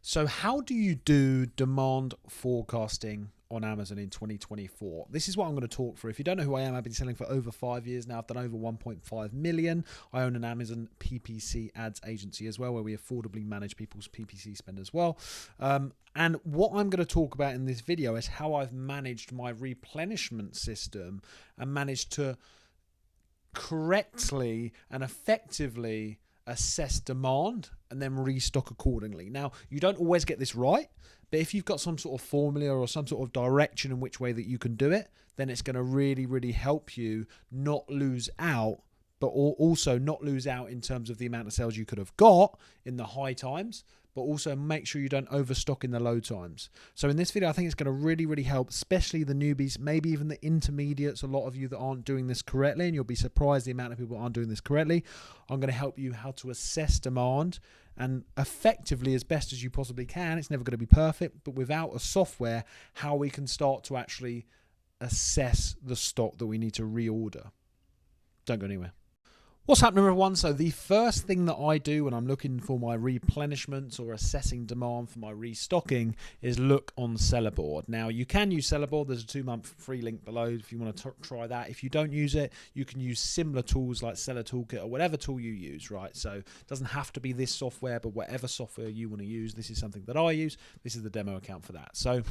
So how do you do demand forecasting on Amazon in 2024? This is what I'm going to talk for. If you don't know who I am, I've been selling for over 5 years now. I've done over 1.5 million. I own an Amazon PPC ads agency as well, where we affordably manage people's PPC spend as well. And what I'm going to talk about in this video is how I've managed my replenishment system and managed to correctly and effectively assess demand and then restock accordingly. Now, you don't always get this right, but if you've got some sort of formula or some sort of direction in which way that you can do it, then it's going to really, really help you not lose out, but also not lose out in terms of the amount of sales you could have got in the high times, but also make sure you don't overstock in the low times. So in this video, I think it's going to really, really help, especially the newbies, maybe even the intermediates, a lot of you that aren't doing this correctly, and you'll be surprised the amount of people that aren't doing this correctly. I'm going to help you how to assess demand and effectively, as best as you possibly can. It's never going to be perfect, but without a software, how we can start to actually assess the stock that we need to reorder. Don't go anywhere. What's happening, everyone? So the first thing that I do when I'm looking for my replenishments or assessing demand for my restocking is look on Sellerboard. Now, you can use Sellerboard. There's a 2-month free link below if you want to try that. If you don't use it, you can use similar tools like Seller Toolkit or whatever tool you use, right? So it doesn't have to be this software, but whatever software you want to use. This is something that I use. This is the demo account for that. So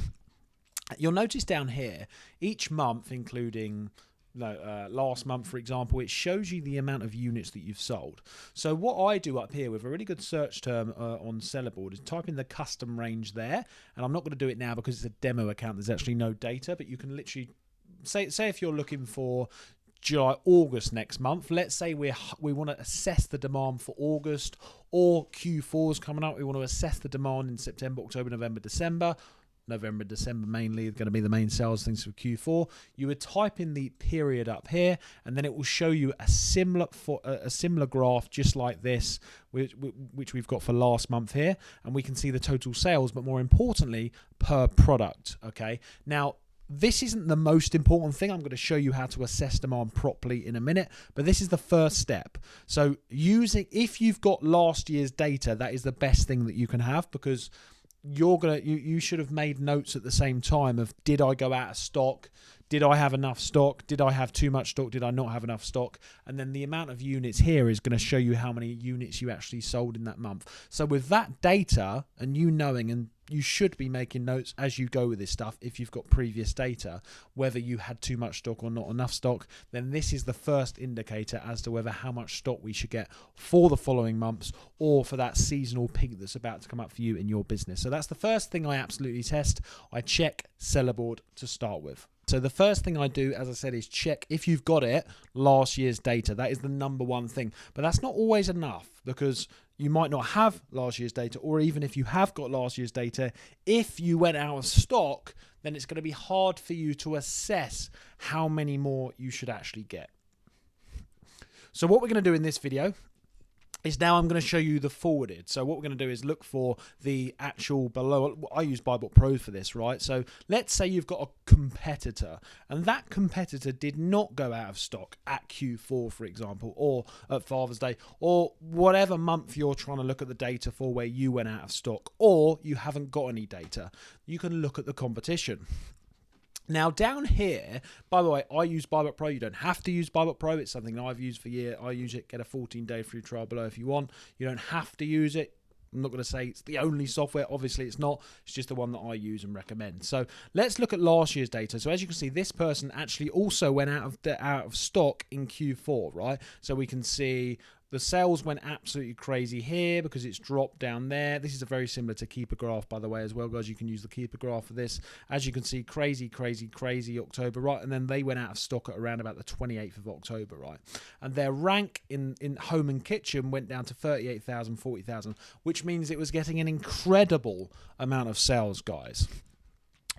you'll notice down here, each month, including last month, for example, it shows you the amount of units that you've sold. So what I do up here with a really good search term on Sellerboard is type in the custom range there, and I'm not going to do it now because it's a demo account. There's actually no data, but you can literally say if you're looking for July, August next month. Let's say we want to assess the demand for August, or Q4 is coming up. We want to assess the demand in September, October, November, December. November, December mainly are going to be the main sales things for Q4. You would type in the period up here, and then it will show you a similar graph just like this, which we've got for last month here, and we can see the total sales, but more importantly, per product. Okay, now this isn't the most important thing. I'm going to show you how to assess demand properly in a minute, but this is the first step. So if you've got last year's data, that is the best thing that you can have, because you should have made notes at the same time of, did I go out of stock? Did I have enough stock? Did I have too much stock? Did I not have enough stock? And then the amount of units here is going to show you how many units you actually sold in that month. So with that data and you knowing, and you should be making notes as you go with this stuff if you've got previous data, whether you had too much stock or not enough stock, then this is the first indicator as to whether how much stock we should get for the following months or for that seasonal peak that's about to come up for you in your business. So that's the first thing I absolutely test. I check Sellerboard to start with. So the first thing I do, as I said, is check if you've got last year's data. That is the number one thing. But that's not always enough, because you might not have last year's data, or even if you have got last year's data, if you went out of stock, then it's going to be hard for you to assess how many more you should actually get. So what we're going to do in this video is now I'm going to show you the forwarded. So what we're going to do is look for the actual below. I use BuyBot Pro for this, right? So let's say you've got a competitor, and that competitor did not go out of stock at Q4, for example, or at Father's Day, or whatever month you're trying to look at the data for where you went out of stock, or you haven't got any data. You can look at the competition. Now down here, by the way, I use BuyBot Pro. You don't have to use BuyBot Pro. It's something I've used for years. I use it. Get a 14-day free trial below if you want. You don't have to use it. I'm not going to say it's the only software. Obviously, it's not. It's just the one that I use and recommend. So let's look at last year's data. So as you can see, this person actually also went out of stock in Q4, right? So we can see the sales went absolutely crazy here because it's dropped down there. This is a very similar to Keeper Graph, by the way, as well, guys. You can use the Keeper Graph for this. As you can see, crazy October, right? And then they went out of stock at around about the 28th of October, right? And their rank in home and kitchen went down to 38,000, 40,000, which means it was getting an incredible amount of sales, guys.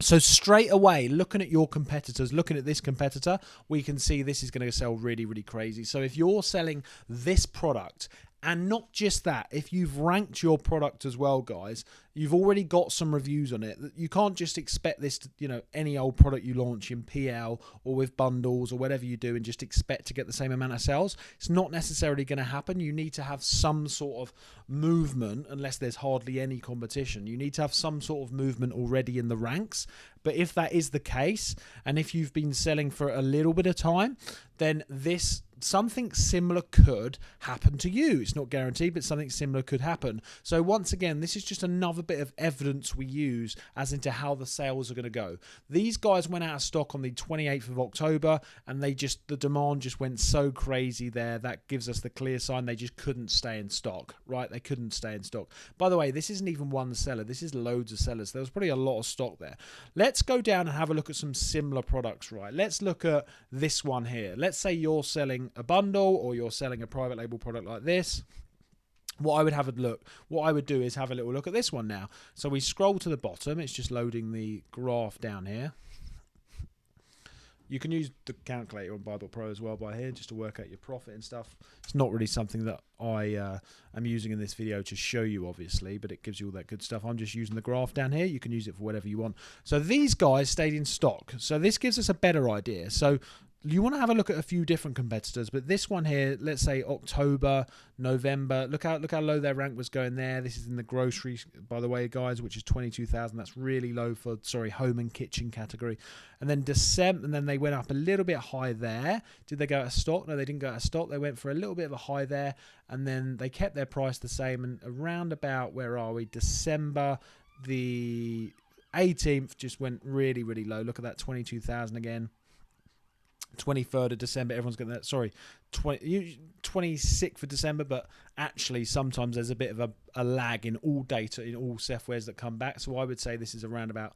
So straight away, looking at your competitors, looking at this competitor, we can see this is going to sell really, really crazy. So if you're selling this product And not just that, if you've ranked your product as well, guys, you've already got some reviews on it. You can't just expect this to, any old product you launch in PL or with bundles or whatever you do and just expect to get the same amount of sales. It's not necessarily going to happen. You need to have some sort of movement, unless there's hardly any competition. You need to have some sort of movement already in the ranks. But if that is the case, and if you've been selling for a little bit of time, then something similar could happen to you. It's not guaranteed, but something similar could happen. So once again, this is just another bit of evidence we use as into how the sales are going to go. These guys went out of stock on the 28th of October, and the demand just went so crazy there. That gives us the clear sign they just couldn't stay in stock, right? They couldn't stay in stock. By the way, this isn't even one seller. This is loads of sellers. There was probably a lot of stock there. Let's go down and have a look at some similar products, right? Let's look at this one here. Let's say you're selling a bundle or you're selling a private label product like this. What I would do is have a little look at this one now. So we scroll to the bottom. It's just loading the graph down here. You can use the calculator on Bible Pro as well by here, just to work out your profit and stuff. It's not really something that I am using in this video to show you, obviously, but it gives you all that good stuff. I'm just using the graph down here. You can use it for whatever you want. So these guys stayed in stock. So this gives us a better idea. So you want to have a look at a few different competitors, but this one here, let's say October, November, look how low their rank was going there. This is in the grocery, by the way, guys, which is 22,000. That's really low for, home and kitchen category. And then December, and then they went up a little bit high there. Did they go out of stock? No, they didn't go out of stock. They went for a little bit of a high there, and then they kept their price the same. And around about, where are we? December the 18th just went really, really low. Look at that, 22,000 again. 23rd of December, everyone's getting that. 26th of December, but actually sometimes there's a bit of a lag in all data, in all softwares that come back. So I would say this is around about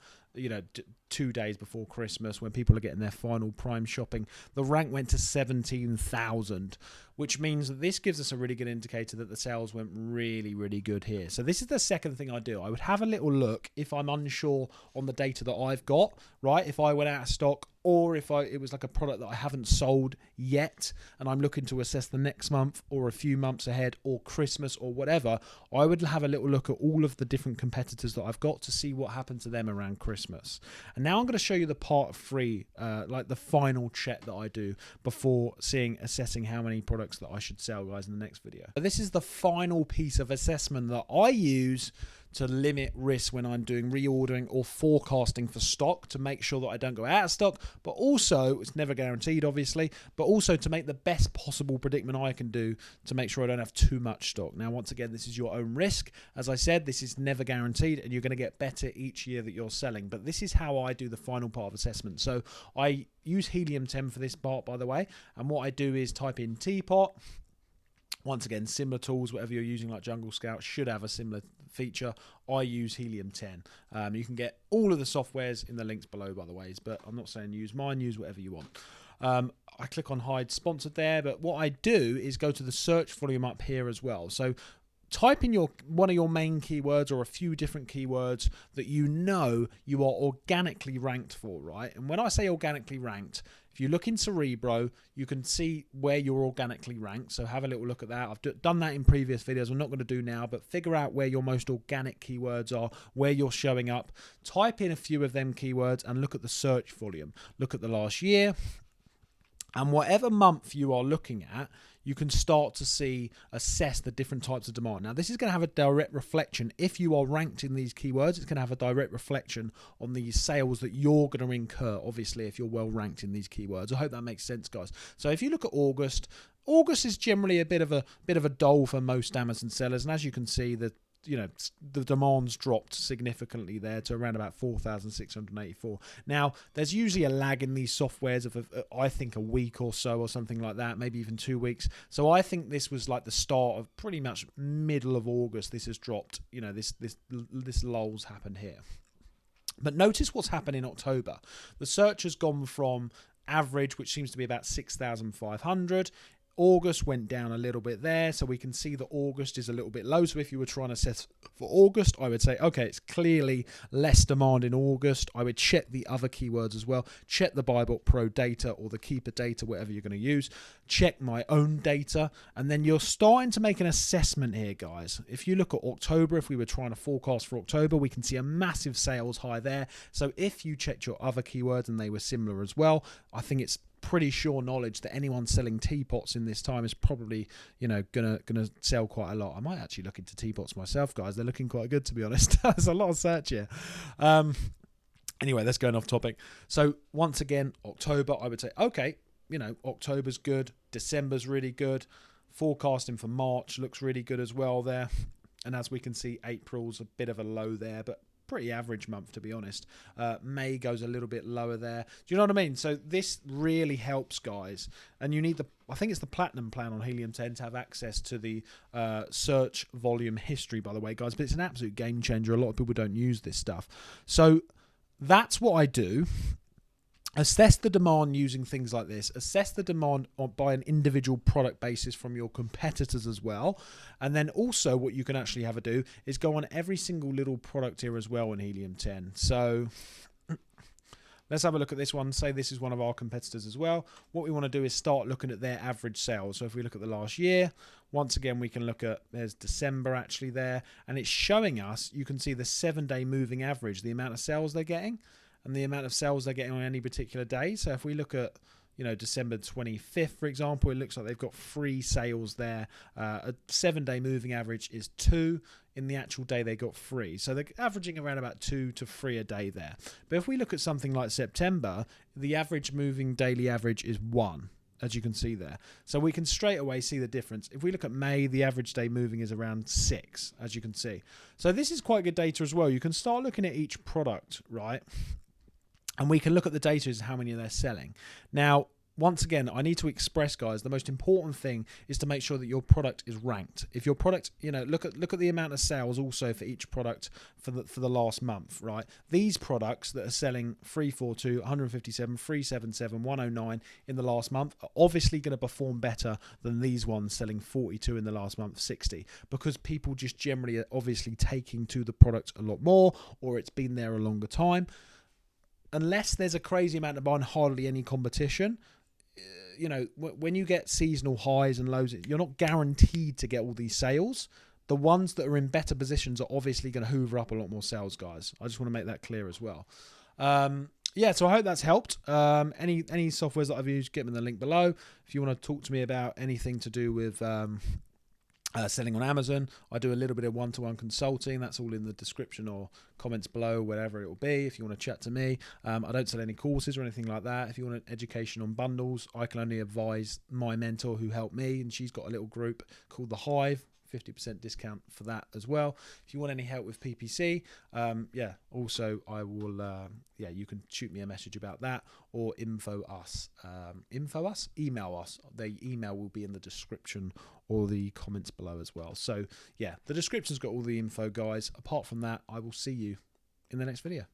2 days before Christmas, when people are getting their final Prime shopping. The rank went to 17,000, which means that this gives us a really good indicator that the sales went really, really good here. So this is the second thing I do. I would have a little look if I'm unsure on the data that I've got, right? If I went out of stock, or if it was like a product that I haven't sold yet and I'm looking to assess the next month or a few months ahead or Christmas or whatever, I would have a little look at all of the different competitors that I've got to see what happened to them around Christmas. And now I'm going to show you the part 3, like the final check that I do before assessing how many products that I should sell, guys, in the next video. So this is the final piece of assessment that I use to limit risk when I'm doing reordering or forecasting for stock, to make sure that I don't go out of stock, but also, it's never guaranteed obviously, but also to make the best possible predicament I can do to make sure I don't have too much stock. Now, once again, this is your own risk. As I said, this is never guaranteed, and you're going to get better each year that you're selling, but this is how I do the final part of assessment. So I use helium-10 for this part, by the way, and what I do is type in teapot. Once again, similar tools, whatever you're using, like Jungle Scout, should have a similar feature. I use helium-10. You can get all of the softwares in the links below, by the ways, but I'm not saying use mine, use whatever you want. I click on hide sponsored there, but what I do is go to the search volume up here as well. So type in one of your main keywords or a few different keywords that you are organically ranked for, right? And when I say organically ranked, if you look in Cerebro, you can see where you're organically ranked. So have a little look at that. I've done that in previous videos. I'm not going to do now, but figure out where your most organic keywords are, where you're showing up. Type in a few of them keywords and look at the search volume. Look at the last year. And whatever month you are looking at, you can start to assess the different types of demand. Now, this is going to have a direct reflection. If you are ranked in these keywords, it's going to have a direct reflection on the sales that you're going to incur, obviously, if you're well ranked in these keywords. I hope that makes sense, guys. So if you look at August is generally a bit of a dull for most Amazon sellers. And as you can see, the demand's dropped significantly there to around about 4,684. Now, there's usually a lag in these softwares of, I think, a week or so or something like that, maybe even 2 weeks. So I think this was like the start of pretty much middle of August. This has dropped, this lulls happened here. But notice what's happened in October. The search has gone from average, which seems to be about 6,500, August went down a little bit there, so we can see that August is a little bit low. So if you were trying to assess for August, I would say, okay, it's clearly less demand in August. I would check the other keywords as well. Check the BuyBot Pro data or the Keeper data, whatever you're going to use. Check my own data, and then you're starting to make an assessment here, guys. If you look at October, if we were trying to forecast for October, we can see a massive sales high there. So if you checked your other keywords and they were similar as well, I think it's pretty sure knowledge that anyone selling teapots in this time is probably, you know, gonna sell quite a lot. I might actually look into teapots myself, guys. They're looking quite good, to be honest. There's a lot of search here. Anyway, that's going off topic. So once again, October, I would say, okay, you know, October's good, December's really good, forecasting for March looks really good as well there. And as we can see, April's a bit of a low there, but pretty average month, to be honest. May goes a little bit lower there. Do you know what I mean? So this really helps, guys. And you need I think it's the platinum plan on Helium 10 to have access to the search volume history, by the way, guys. But it's an absolute game changer. A lot of people don't use this stuff. So that's what I do. Assess the demand using things like this. Assess the demand by an individual product basis from your competitors as well. And then also what you can actually have a do is go on every single little product here as well in Helium 10. So let's have a look at this one. Say this is one of our competitors as well. What we want to do is start looking at their average sales. So if we look at the last year, once again, we can look at, there's December actually there. And it's showing us, you can see the 7-day moving average, the amount of sales they're getting, and the amount of sales they're getting on any particular day. So if we look at, you know, December 25th, for example, it looks like they've got 3 sales there. A 7-day moving average is 2. In the actual day, they got 3. So they're averaging around about 2 to 3 a day there. But if we look at something like September, the average moving daily average is 1, as you can see there. So we can straight away see the difference. If we look at May, the average day moving is around 6, as you can see. So this is quite good data as well. You can start looking at each product, right? And we can look at the data as how many they're selling. Now, once again, I need to express, guys, the most important thing is to make sure that your product is ranked. If your product, you know, look at the amount of sales also for each product for the last month, right? These products that are selling 342, 157, 377, 109 in the last month are obviously going to perform better than these ones selling 42 in the last month, 60, because people just generally are obviously taking to the product a lot more, or it's been there a longer time. Unless there's a crazy amount of buy and hardly any competition, you know, when you get seasonal highs and lows, you're not guaranteed to get all these sales. The ones that are in better positions are obviously going to hoover up a lot more sales, guys. I just want to make that clear as well. Yeah, so I hope that's helped. Any softwares that I've used, get them in the link below. If you want to talk to me about anything to do with selling on Amazon, I do a little bit of one-to-one consulting. That's all in the description or comments below, wherever it will be, if you want to chat to me. I don't sell any courses or anything like that. If you want an education on bundles, I can only advise my mentor who helped me, and she's got a little group called The Hive. 50% discount for that as well. If you want any help with PPC, yeah, also I will, yeah, you can shoot me a message about that, or email us. The email will be in the description or the comments below as well. So yeah, the description's got all the info, guys. Apart from that, I will see you in the next video.